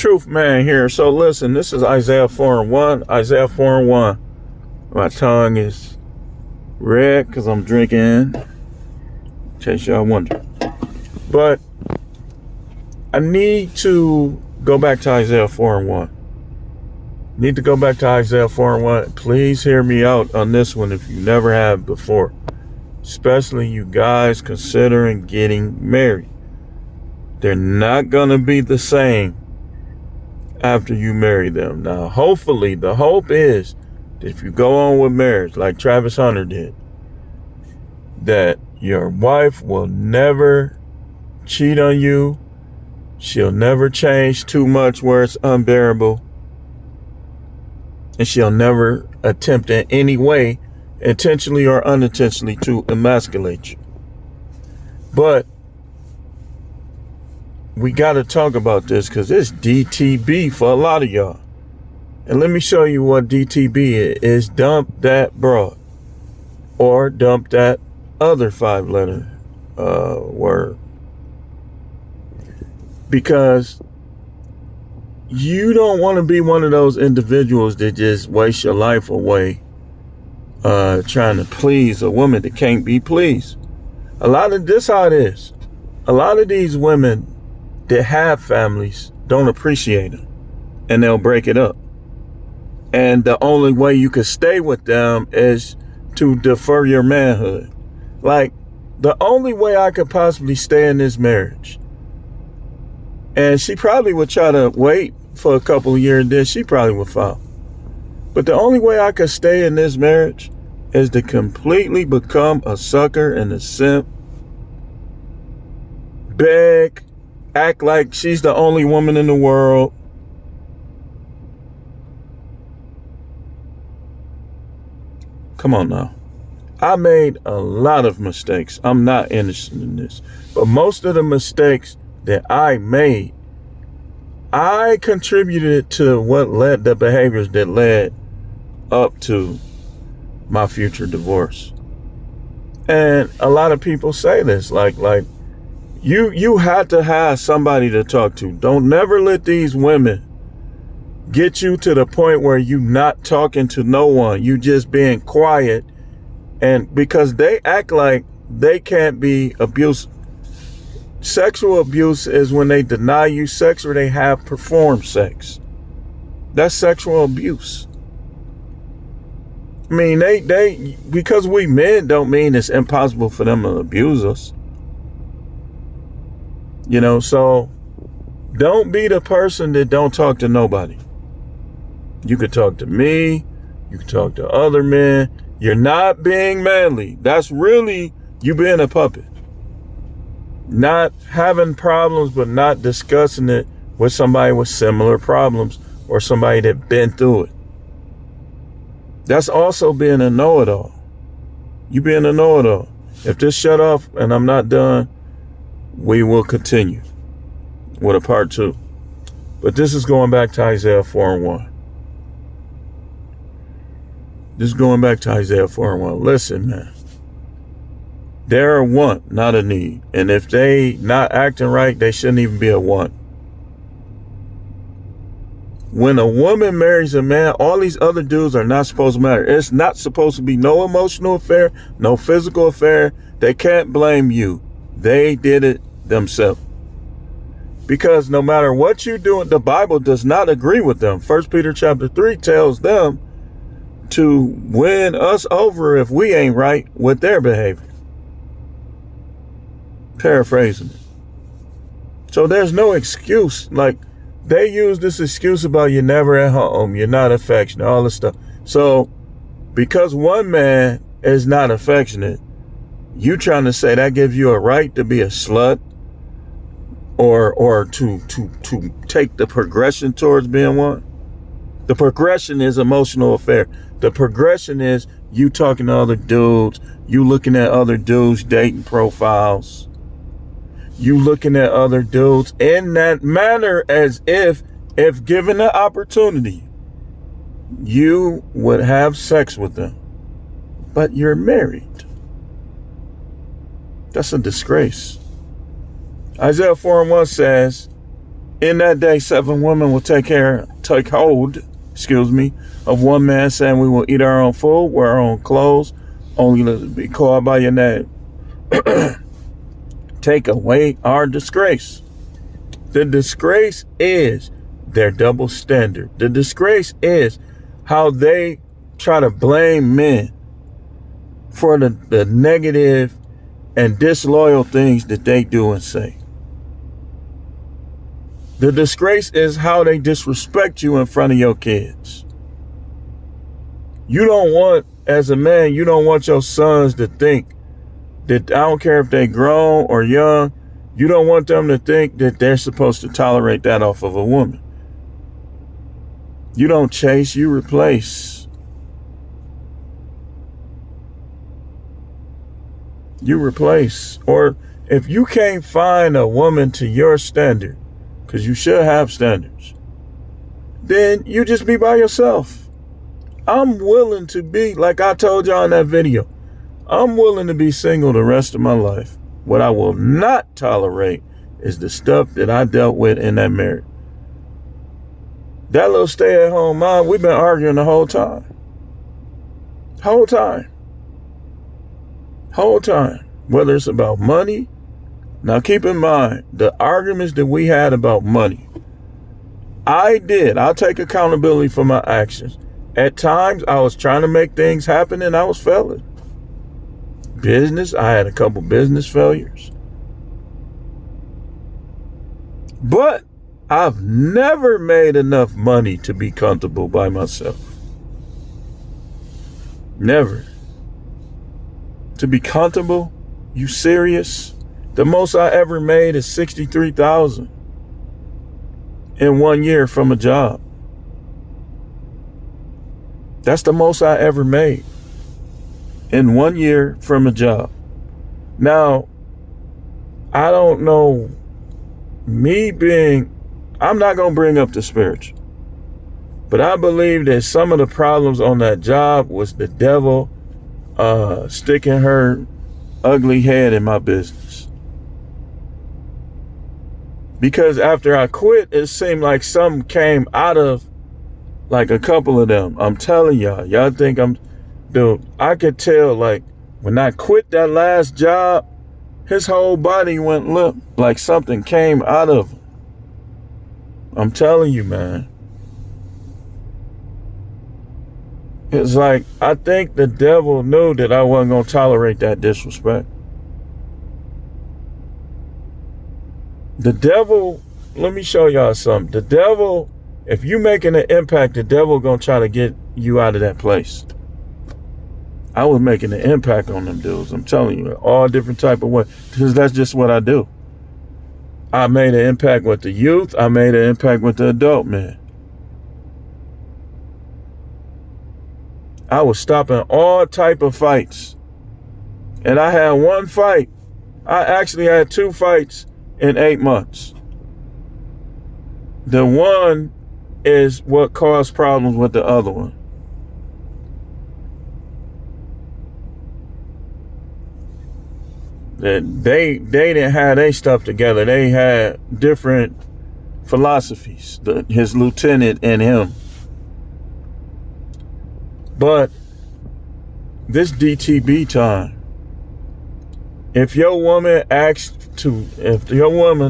Truth Man here. So listen, this is Isaiah 4:1. Isaiah 4:1. My tongue is red because I'm drinking, in case y'all wonder. But I need to go back to Isaiah 4:1. Need to go back to Isaiah 4:1. Please hear me out on this one if you never have before. Especially you guys considering getting married. They're not going to be the same after you marry them. Now, hopefully, the hope is that if you go on with marriage like Travis Hunter did, that your wife will never cheat on you. She'll never change too much where it's unbearable. And she'll never attempt in any way, intentionally or unintentionally, to emasculate you. But we got to talk about this because it's D.T.B for a lot of y'all. And let me show you what D.T.B is. Dump that broad. Or dump that other 5-letter word. Because you don't want to be one of those individuals that just waste your life away trying to please a woman that can't be pleased. A lot of this how it is. A lot of these women that have families don't appreciate them, and they'll break it up. And the only way you can stay with them is to defer your manhood. Like, the only way I could possibly stay in this marriage, and she probably would try to wait for a couple of years, and then she probably would fall. But the only way I could stay in this marriage is to completely become a sucker and a simp, beg, act like she's the only woman in the world. Come on now. I made a lot of mistakes. I'm not innocent in this. But most of the mistakes that I made, I contributed to what led the behaviors that led up to my future divorce. And a lot of people say this, like, you had to have somebody to talk to. Don't never let these women get you to the point where you not talking to no one. You just being quiet. And because they act like they can't be abused. Sexual abuse is when they deny you sex or they have performed sex. That's sexual abuse. I mean, they because we men don't mean it's impossible for them to abuse us. You know, so don't be the person that don't talk to nobody. You could talk to me. You could talk to other men. You're not being manly. That's really you being a puppet. Not having problems, but not discussing it with somebody with similar problems or somebody that been through it. That's also being a know-it-all. You being a know-it-all. If this shut off and I'm not done, we will continue with a part 2. But this is going back to Isaiah 4:1. This is going back to Isaiah 4:1. Listen, man. They're a want, not a need. And if they not acting right, they shouldn't even be a want. When a woman marries a man, all these other dudes are not supposed to matter. It's not supposed to be no emotional affair, no physical affair. They can't blame you. They did it themselves. Because no matter what you do, the Bible does not agree with them. 1 Peter chapter 3 tells them to win us over if we ain't right with their behavior. Paraphrasing it. So there's no excuse. Like, they use this excuse about you're never at home, you're not affectionate, all this stuff. So because one man is not affectionate, you trying to say that gives you a right to be a slut or to take the progression towards being one? The progression is emotional affair. The progression is you talking to other dudes, you looking at other dudes' dating profiles, you looking at other dudes in that manner as if given the opportunity, you would have sex with them. But you're married. That's a disgrace. Isaiah 4:1 says, In that day, 7 women will take hold, of one man, saying we will eat our own food, wear our own clothes, only to be called by your name. Take away our disgrace. The disgrace is their double standard. The disgrace is how they try to blame men for the negative and disloyal things that they do and say. The disgrace is how they disrespect you in front of your kids. You don't want, as a man, you don't want your sons to think that, I don't care if they grown or young, you don't want them to think that they're supposed to tolerate that off of a woman. You don't chase, you replace. You replace. Or if you can't find a woman to your standard, because you should have standards, then you just be by yourself. I'm willing to be, like I told y'all in that video, I'm willing to be single the rest of my life. What I will not tolerate is the stuff that I dealt with in that marriage. That little stay-at-home mom, we've been arguing the whole time. Whole time. Whether it's about money. Now keep in mind, the arguments that we had about money, I'll take accountability for my actions. At times, I was trying to make things happen and I was failing. Business, I had a couple business failures. But I've never made enough money to be comfortable by myself. Never. To be comfortable? You serious? The most I ever made is $63,000 in 1 year from a job. That's the most I ever made in 1 year from a job. Now, I don't know, I'm not going to bring up the spiritual, but I believe that some of the problems on that job was the devil sticking her ugly head in my business. Because after I quit, it seemed like something came out of, like, a couple of them. I'm telling y'all think dude, I could tell, like, when I quit that last job, his whole body went limp, like something came out of him. I'm telling you, man. It's like, I think the devil knew that I wasn't going to tolerate that disrespect. The devil, let me show y'all something. The devil, if you making an impact, the devil going to try to get you out of that place. I was making an impact on them dudes. I'm telling you, all different type of ways, because that's just what I do. I made an impact with the youth. I made an impact with the adult men. I was stopping all type of fights. And I had one fight. I actually had 2 fights in 8 months. The one is what caused problems with the other one. They didn't have their stuff together. They had different philosophies, his lieutenant and him. But this D.T.B. time, if your woman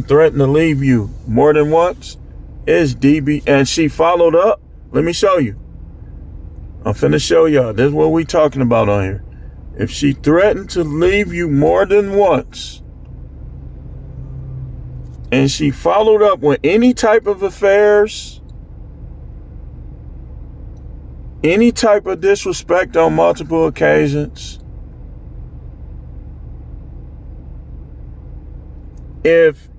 threatened to leave you more than once, it's DB, and she followed up. Let me show you. I'm finna show y'all. This is what we talking about on here. If she threatened to leave you more than once, and she followed up with any type of affairs, any type of disrespect on multiple occasions, if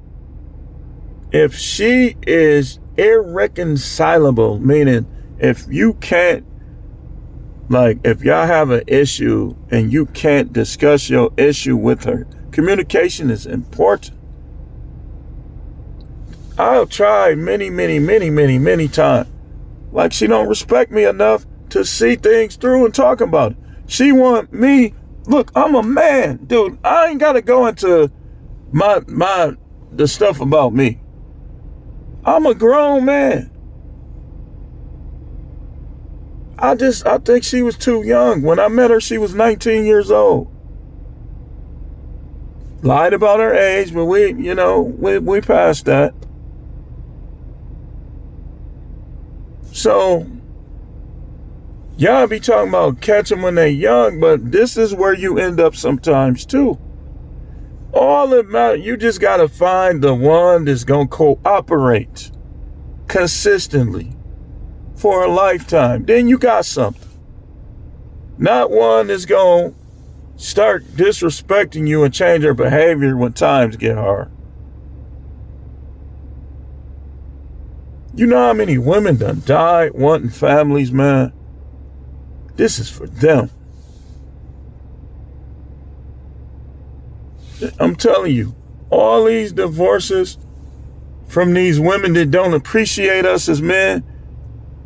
she is irreconcilable, meaning if you can't, like, if y'all have an issue and you can't discuss your issue with her, communication is important. I've tried many times. Like, she don't respect me enough to see things through and talk about it. She want me, look, I'm a man, dude. I ain't got to go into the stuff about me. I'm a grown man. I think she was too young. When I met her, she was 19 years old. Lied about her age, but we passed that. So, y'all be talking about catch them when they're young, but this is where you end up sometimes too. All it matters, you just got to find the one that's going to cooperate consistently for a lifetime. Then you got something. Not one that's going to start disrespecting you and change their behavior when times get hard. You know how many women done died wanting families, man? This is for them. I'm telling you, all these divorces from these women that don't appreciate us as men,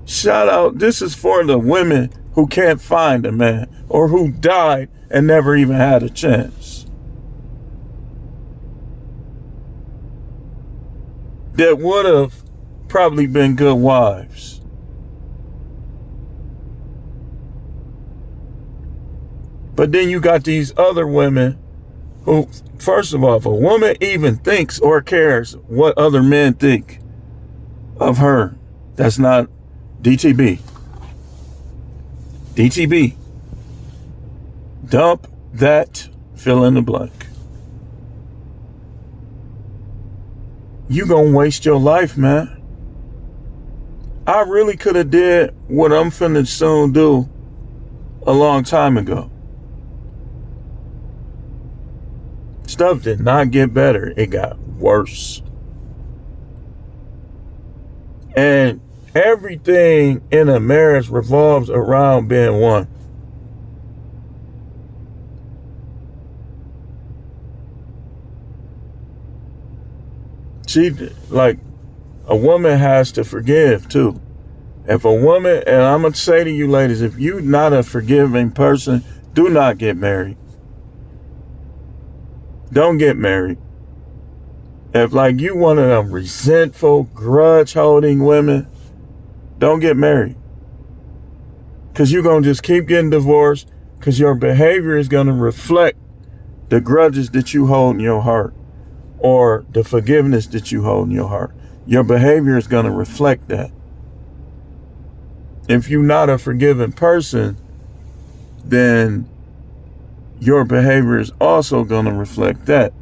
shout out, this is for the women who can't find a man or who died and never even had a chance. That would have probably been good wives. But then you got these other women who, first of all, if a woman even thinks or cares what other men think of her, that's not D.T.B. D.T.B. Dump that, fill in the blank. You gonna waste your life, man. I really could have did what I'm finna soon do a long time ago. Stuff did not get better. It got worse. And everything in a marriage revolves around being one. Like, a woman has to forgive too. If a woman, and I'm going to say to you ladies, if you're not a forgiving person, do not get married. Don't get married. If like you one of them resentful, grudge-holding women, don't get married. Because you're going to just keep getting divorced because your behavior is going to reflect the grudges that you hold in your heart or the forgiveness that you hold in your heart. Your behavior is going to reflect that. If you're not a forgiving person, then your behavior is also going to reflect that.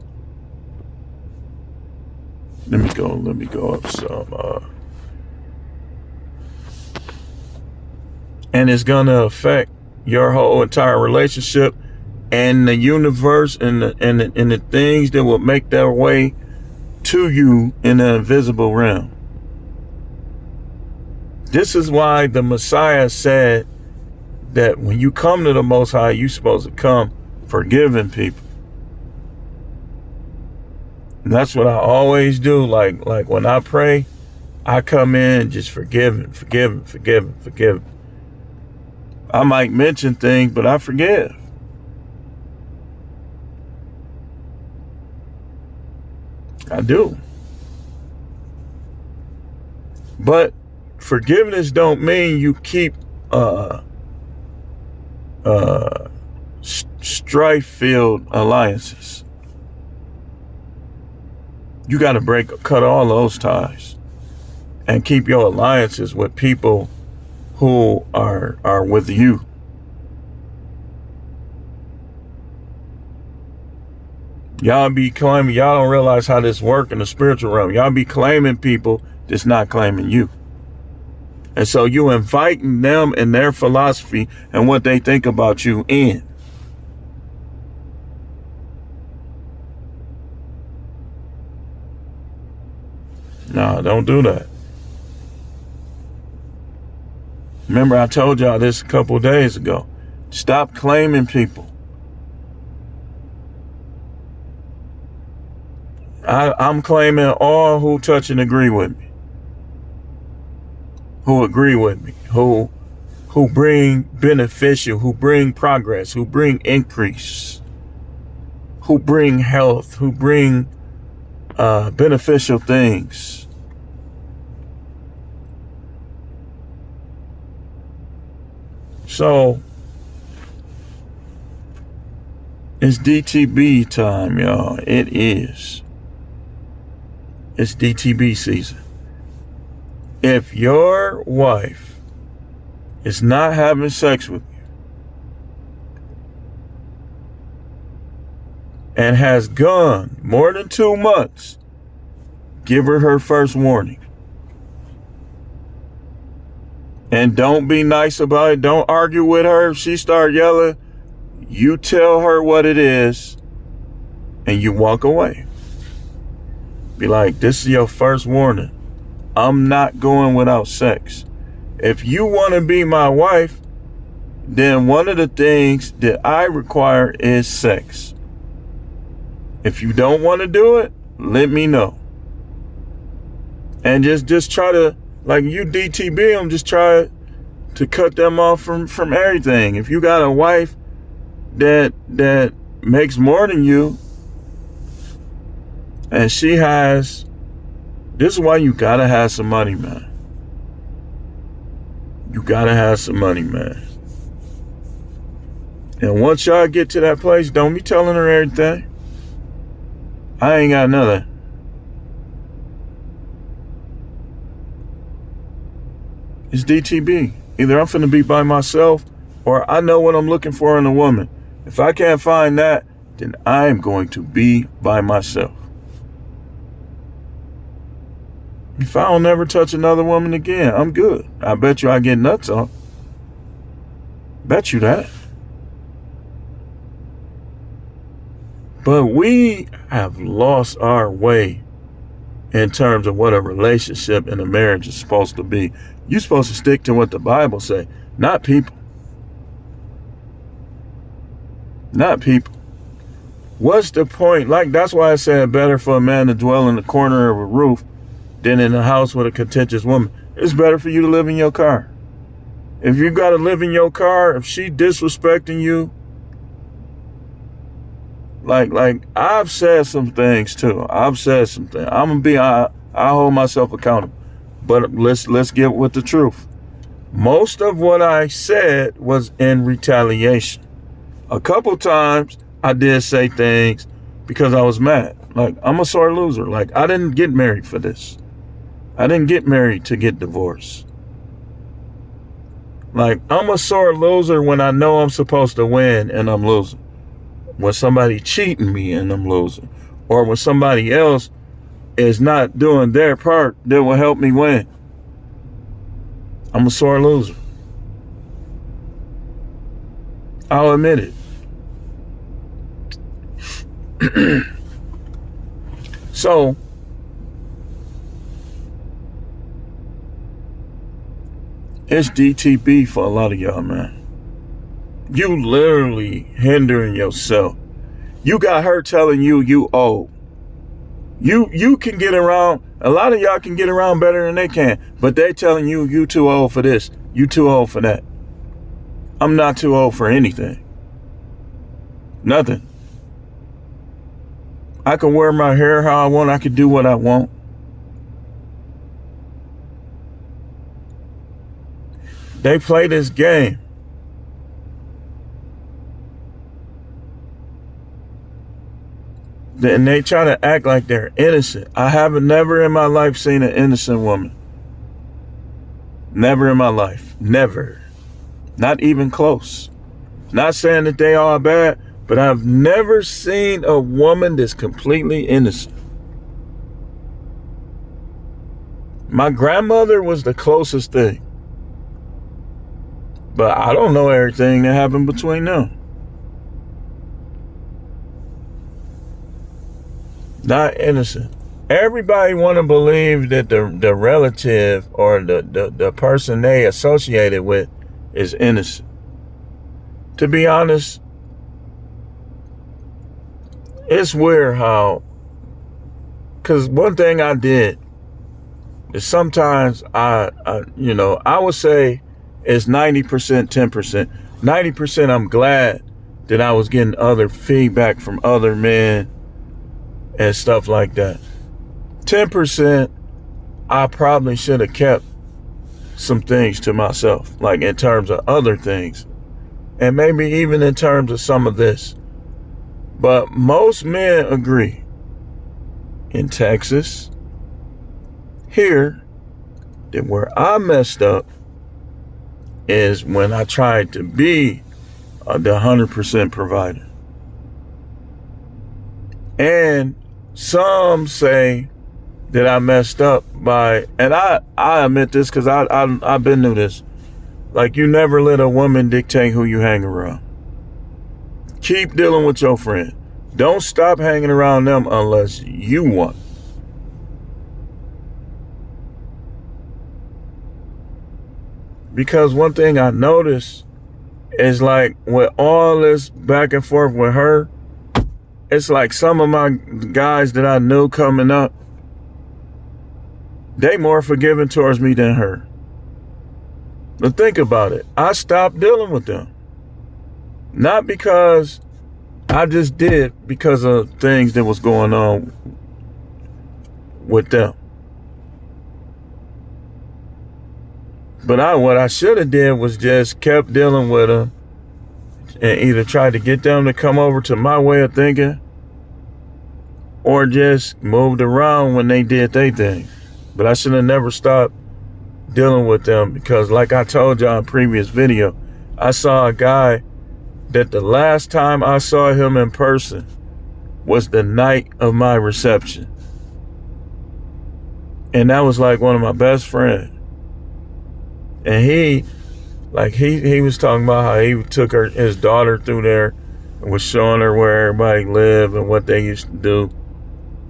Let me go up some. And it's going to affect your whole entire relationship and the universe and the things that will make their way to you in the invisible realm. This is why the Messiah said that when you come to the Most High, you're supposed to come forgiving people. And that's what I always do. Like when I pray, I come in just forgiving. I might mention things, but I forgive. I do. But forgiveness don't mean you keep strife-filled alliances. You got to cut all those ties and keep your alliances with people who are with you. Y'all be claiming, y'all don't realize how this works in the spiritual realm. Y'all be claiming people that's not claiming you. And so you inviting them and their philosophy and what they think about you in. No, don't do that. Remember, I told y'all this a couple days ago. Stop claiming people. I'm claiming all who touch and agree with me. Who agree with me. Who bring beneficial, who bring progress, who bring increase, who bring health, who bring beneficial things. So it's D.T.B time, y'all. It is. It's D.T.B season. If your wife is not having sex with you and has gone more than 2 months, give her first warning. And don't be nice about it. Don't argue with her. If she start yelling, you tell her what it is and you walk away. Be like, this is your first warning. I'm not going without sex. If you want to be my wife, then one of the things that I require is sex. If you don't want to do it, let me know. And just try to, like you D.T.B them, just try to cut them off from everything. If you got a wife that makes more than you, and she has, this is why you gotta have some money, man. You gotta have some money, man. And once y'all get to that place, don't be telling her everything. I ain't got nothing. It's D.T.B. Either I'm finna be by myself or I know what I'm looking for in a woman. If I can't find that, then I'm going to be by myself. If I don't ever touch another woman again, I'm good. I bet you I get nuts on. Bet you that. But we have lost our way in terms of what a relationship and a marriage is supposed to be. You're supposed to stick to what the Bible say, not people. Not people. What's the point? Like, that's why I said better for a man to dwell in the corner of a roof than in a house with a contentious woman. It's better for you to live in your car. If you got to live in your car, if she disrespecting you, like I've said some things too. I've said some things. I'm gonna be. I hold myself accountable. But let's get with the truth. Most of what I said was in retaliation. A couple times I did say things because I was mad. Like, I'm a sore loser. Like, I didn't get married for this. I didn't get married to get divorced. Like, I'm a sore loser when I know I'm supposed to win and I'm losing. When somebody cheating me and I'm losing. Or when somebody else is not doing their part that will help me win. I'm a sore loser. I'll admit it. So, it's D.T.B for a lot of y'all, man. You literally hindering yourself. You got her telling you old. You can get around. A lot of y'all can get around better than they can, but they telling you too old for this. You too old for that. I'm not too old for anything. Nothing. I can wear my hair how I want. I can do what I want. They play this game. And they try to act like they're innocent. I haven't never in my life seen an innocent woman. Never in my life. Never. Not even close. Not saying that they are bad, but I've never seen a woman that's completely innocent. My grandmother was the closest thing. But I don't know everything that happened between them. Not innocent. Everybody want to believe that the relative or the person they associated with is innocent. To be honest, it's weird how, because one thing I did is sometimes I would say it's 90%, 10%. 90% I'm glad that I was getting other feedback from other men and stuff like that. 10% I probably should have kept some things to myself, like in terms of other things, and maybe even in terms of some of this. But most men agree in Texas, here, that where I messed up is when I tried to be the 100% provider. And some say that I messed up by, and I admit this because I've been through this. Like, you never let a woman dictate who you hang around. Keep dealing with your friend. Don't stop hanging around them unless you want. Because one thing I noticed is, like, with all this back and forth with her, it's like some of my guys that I knew coming up, they more forgiving towards me than her. But think about it. I stopped dealing with them. Not because I just did, because of things that was going on with them. But what I should have did was just kept dealing with them and either tried to get them to come over to my way of thinking or just moved around when they did their thing. But I should have never stopped dealing with them because, like I told y'all in a previous video, I saw a guy that the last time I saw him in person was the night of my reception. And that was like one of my best friends. And he was talking about how he took his daughter through there and was showing her where everybody lived and what they used to do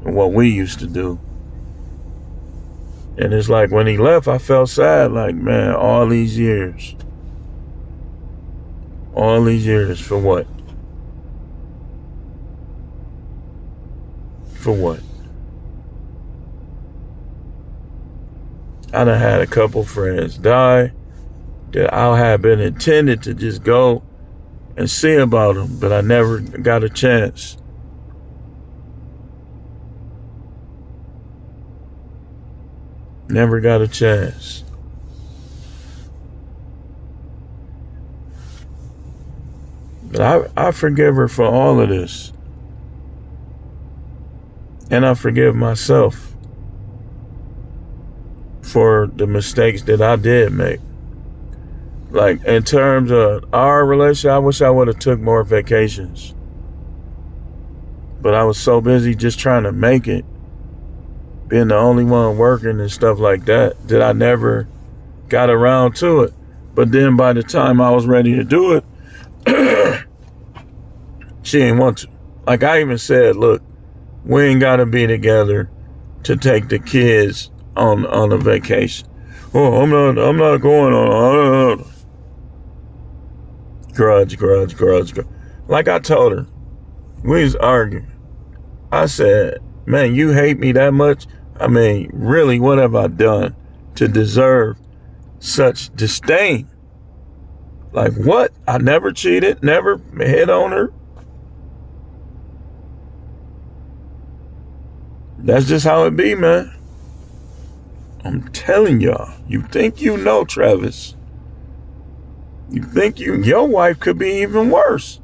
and what we used to do. And it's like when he left, I felt sad. Like, man, all these years for what? For what? I done had a couple friends die that I had been intended to just go and see about them, but I never got a chance. Never got a chance. But I forgive her for all of this. And I forgive myself for the mistakes that I did make. Like, in terms of our relationship, I wish I would have took more vacations. But I was so busy just trying to make it, being the only one working and stuff like that I never got around to it. But then by the time I was ready to do it, she didn't want to. Like, I even said, look, we ain't got to be together to take the kids on a vacation. Oh, I'm not going on. Grudge. Like I told her, we was arguing. I said, man, you hate me that much? I mean, really, what have I done to deserve such disdain? Like, what? I never cheated, never hit on her. That's just how it be, man. I'm telling y'all, you think you know, Travis. You think your wife could be even worse.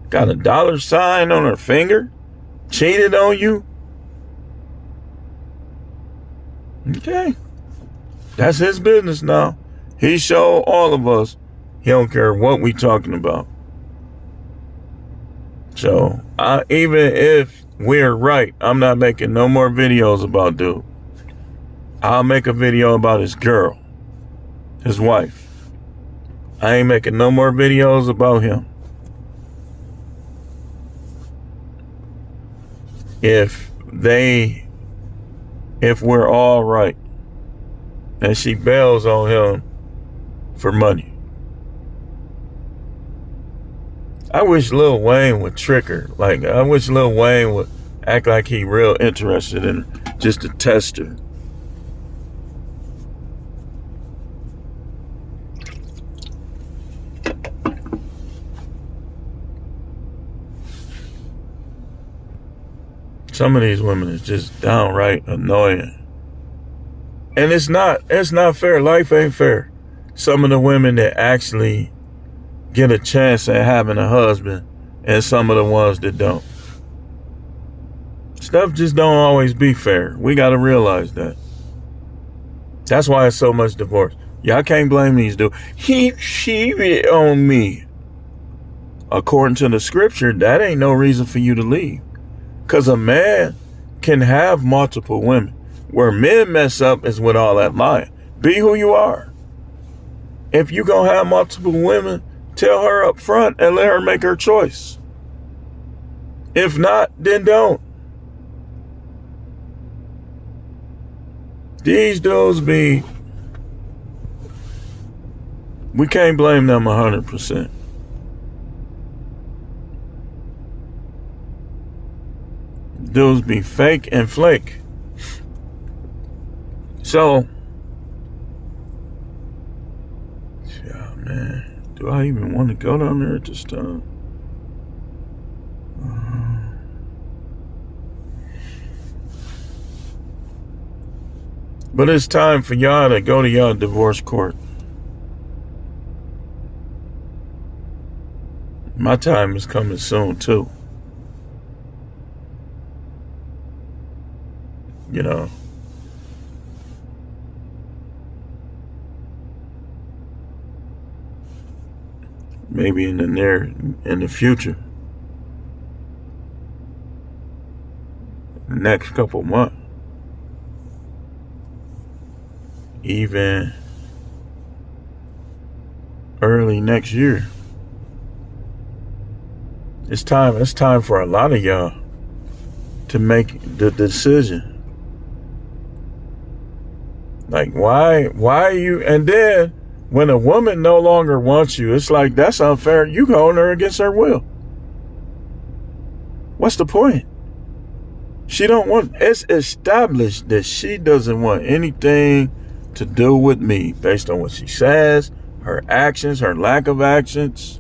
Got a $sign on her finger, cheated on you. Okay. That's his business now. He showed all of us he don't care what we talking about. So, even if we're right, I'm not making no more videos about dude. I'll make a video about his girl, his wife. I ain't making no more videos about him. If we're all right and she bails on him for money. I wish Lil Wayne would trick her. Like, I wish Lil Wayne would act like he real interested in her, just to test her. Some of these women is just downright annoying. And it's not fair. Life ain't fair. Some of the women that actually get a chance at having a husband and some of the ones that don't. Stuff just don't always be fair. We got to realize that. That's why it's so much divorce. Y'all can't blame these dudes. He cheated on me. According to the scripture, that ain't no reason for you to leave. Because a man can have multiple women. Where men mess up is with all that lying. Be who you are. If you gonna have multiple women, tell her up front and let her make her choice. If not, then don't. These dudes we can't blame them 100%. Dudes be fake and flake. So, yeah, man, do I even want to go down there at this time? But it's time for y'all to go to y'all divorce court. My time is coming soon, too. You know. Maybe in the future. The next couple months. Even early next year. It's time for a lot of y'all to make the decision. Like, why are you, and then when a woman no longer wants you, it's like, that's unfair. You go on her against her will. What's the point? She don't want, it's established that she doesn't want anything to do with me based on what she says, her actions, her lack of actions.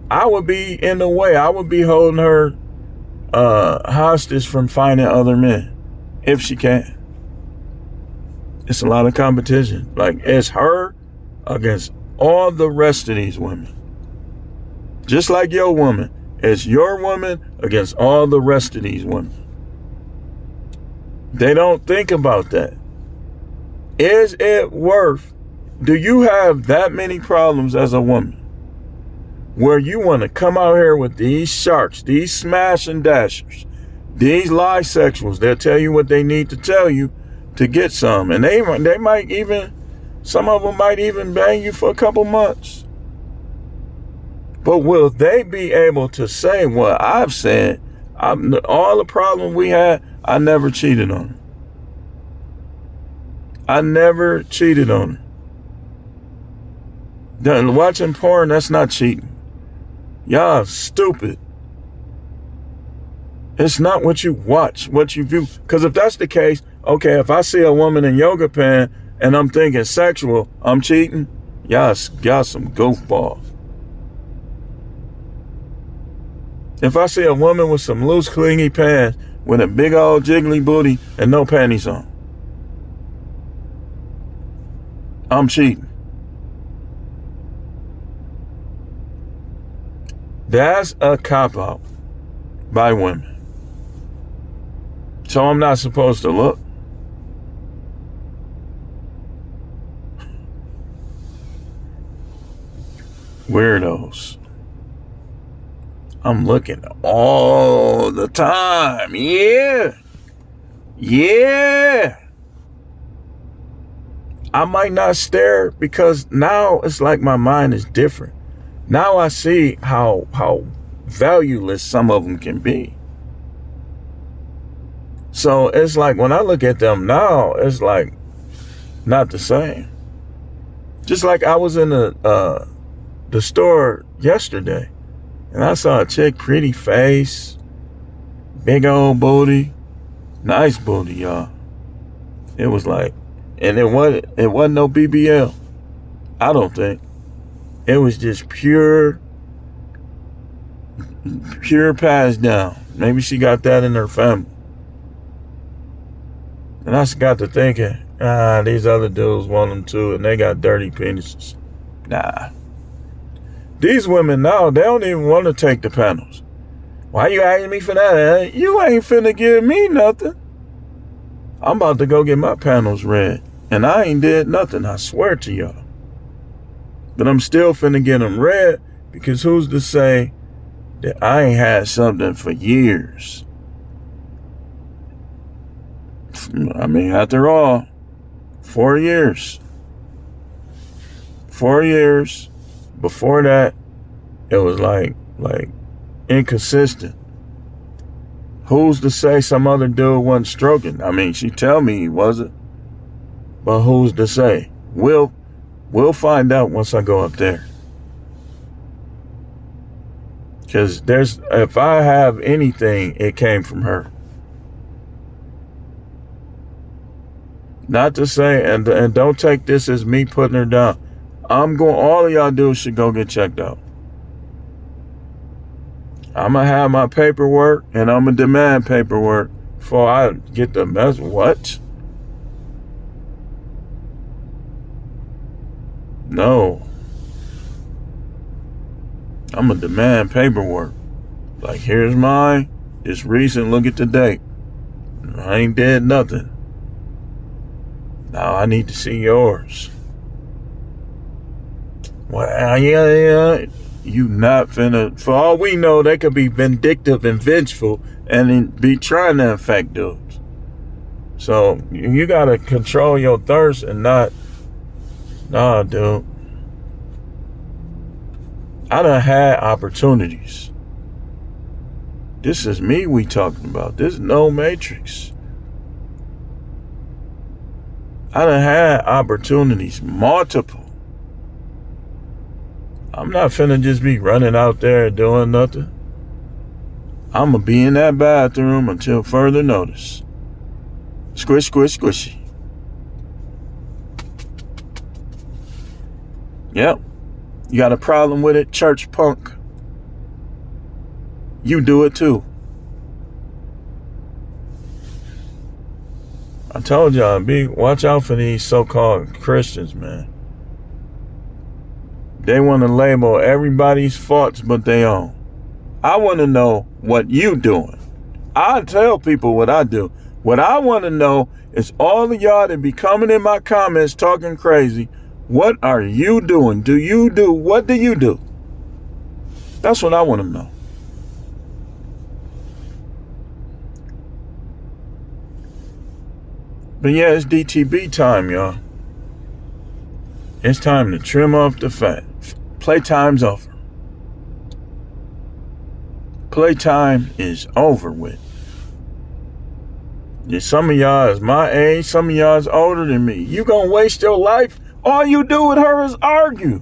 I would be in the way. I would be holding her hostage from finding other men if she can. It's a lot of competition. Like, it's her against all the rest of these women. Just like your woman. It's your woman against all the rest of these women. They don't think about that. Is it worth? Do you have that many problems as a woman where you want to come out here with these sharks, these smash and dashers, these bisexuals? They'll tell you what they need to tell you to get some. And they might even, some of them might even bang you for a couple months. But will they be able to say what I've said? All the problems we had, I never cheated on her. I never cheated on her. Watching porn, that's not cheating. Y'all stupid. It's not what you watch, what you view. Because if that's the case, okay, if I see a woman in yoga pants and I'm thinking sexual, I'm cheating. Y'all some goofballs. If I see a woman with some loose, clingy pants with a big old jiggly booty and no panties on, I'm cheating. That's a cop-out by women. So I'm not supposed to look. Weirdos. I'm looking all the time. Yeah. I might not stare because now it's like my mind is different. Now I see how valueless some of them can be. So it's like when I look at them now, it's like not the same. Just like I was in the store yesterday and I saw a chick, pretty face, big old booty, nice booty, y'all. It was like, and it wasn't no BBL. I don't think. It was just pure passed down. Maybe she got that in her family. And I got to thinking, these other dudes want them too, and they got dirty penises. Nah. These women now, they don't even want to take the panels. Why you asking me for that? You ain't finna give me nothing. I'm about to go get my panels read. And I ain't did nothing, I swear to y'all. But I'm still finna get them read, because who's to say that I ain't had something for years? I mean, after all, 4 years. 4 years. Before that, it was like inconsistent. Who's to say some other dude wasn't stroking? I mean, she tell me he wasn't. But who's to say? We'll find out once I go up there. Because if I have anything, it came from her. Not to say, and don't take this as me putting her down. All of y'all dudes should go get checked out. I'm going to have my paperwork, and I'm going to demand paperwork before I get the mess. What? No. I'm going to demand paperwork. Like, here's mine. It's recent. Look at the date. I ain't did nothing. Now I need to see yours. Well, yeah. You not finna. For all we know, they could be vindictive and vengeful and be trying to infect dudes. So you gotta control your thirst and not. Nah, dude. I done had opportunities. This is me we talking about. This is no Matrix. I done had opportunities, multiple. I'm not finna just be running out there doing nothing. I'm gonna be in that bathroom until further notice. Squish, squish, squishy. Yep. You got a problem with it, church punk? You do it too. I told y'all, watch out for these so-called Christians, man. They want to label everybody's faults but their own. I want to know what you doing. I tell people what I do. What I want to know is all of y'all that be coming in my comments talking crazy. What are you doing? What do you do? That's what I want to know. But yeah, it's D.T.B time, y'all. It's time to trim off the fat. Playtime's over. Playtime is over with. Yeah, some of y'all is my age, some of y'all is older than me. You gonna waste your life? All you do with her is argue.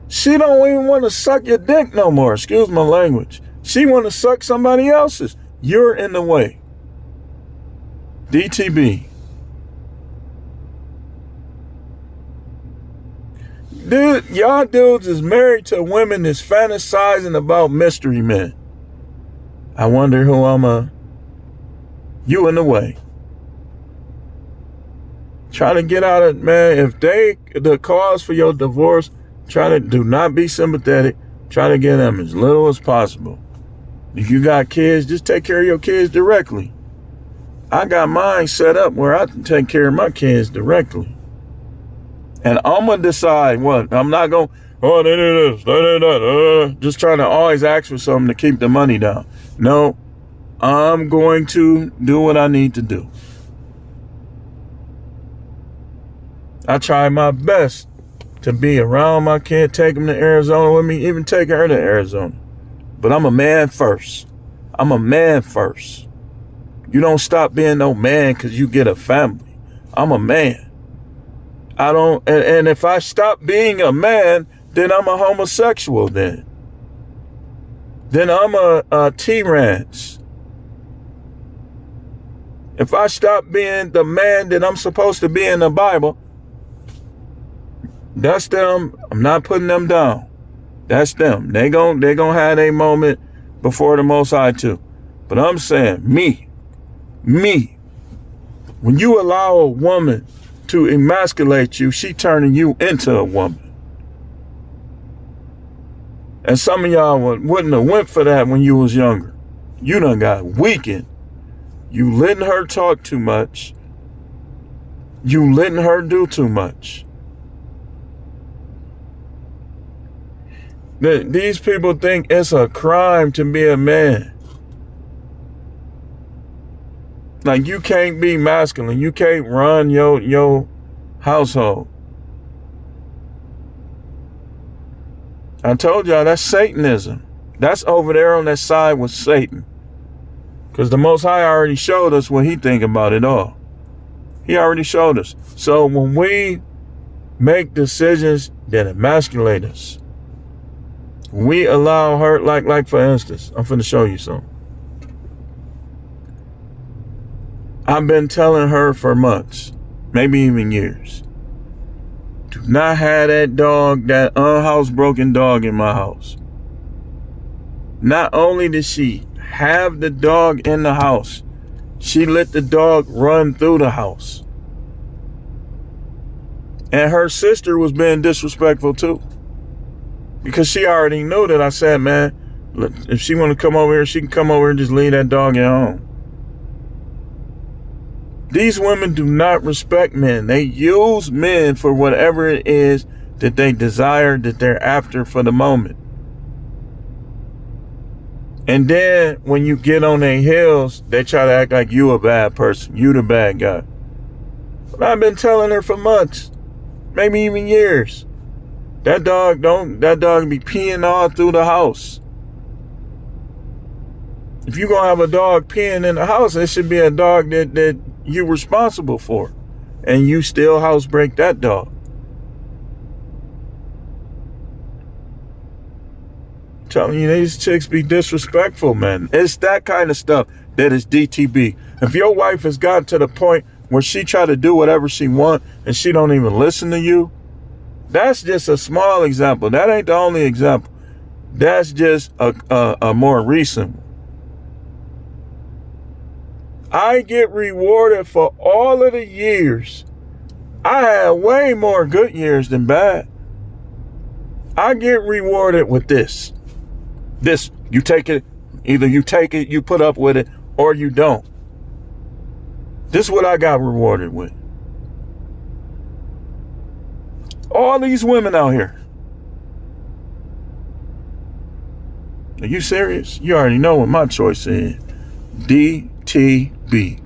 She don't even want to suck your dick no more. Excuse my language. She want to suck somebody else's. You're in the way. D.T.B. Dude, y'all dudes is married to women that's fantasizing about mystery men. I wonder who you in the way. Try to get out of it, man. If the cause for your divorce, do not be sympathetic. Try to get them as little as possible. If you got kids, just take care of your kids directly. I got mine set up where I can take care of my kids directly. And I'm going to decide what. I'm not going, they did this, they did that. Just trying to always ask for something to keep the money down. No, I'm going to do what I need to do. I try my best to be around my kid, take him to Arizona with me, even take her to Arizona. But I'm a man first. I'm a man first. You don't stop being no man because you get a family. I'm a man. And if I stop being a man, then I'm a homosexual then. Then I'm a T-Ranch. If I stop being the man that I'm supposed to be in the Bible, that's them. I'm not putting them down. That's them. They gon' have a moment before the Most High too. But I'm saying me, when you allow a woman to emasculate you, she turning you into a woman. And some of y'all wouldn't have went for that when you was younger. You done got weakened. You letting her talk too much. You letting her do too much. These people think it's a crime to be a man. Like, you can't be masculine. You can't run your household. I told y'all that's Satanism. That's over there on that side with Satan. Because the Most High already showed us what he think about it all. He already showed us. So when we make decisions that emasculate us, we allow her, like for instance, I'm finna show you something. I've been telling her for months, maybe even years, do not have that dog, that unhousebroken dog in my house. Not only did she have the dog in the house, she let the dog run through the house. And her sister was being disrespectful too. Because she already knew that I said, man, look, if she want to come over here, she can come over here and just leave that dog at home. These women do not respect men. They use men for whatever it is that they desire, that they're after for the moment. And then when you get on their heels, they try to act like you a bad person. You the bad guy. But I've been telling her for months, maybe even years. That dog be peeing all through the house. If you're going to have a dog peeing in the house, it should be a dog that you're responsible for. And you still housebreak that dog. I'm telling you, these chicks be disrespectful, man. It's that kind of stuff that is D.T.B. If your wife has gotten to the point where she try to do whatever she want and she don't even listen to you, that's just a small example. That ain't the only example. That's just a more recent one. I get rewarded for all of the years. I had way more good years than bad. I get rewarded with this. This, you take it, either you take it, you put up with it, or you don't. This is what I got rewarded with. All these women out here. Are you serious? You already know what my choice is. D.T.B.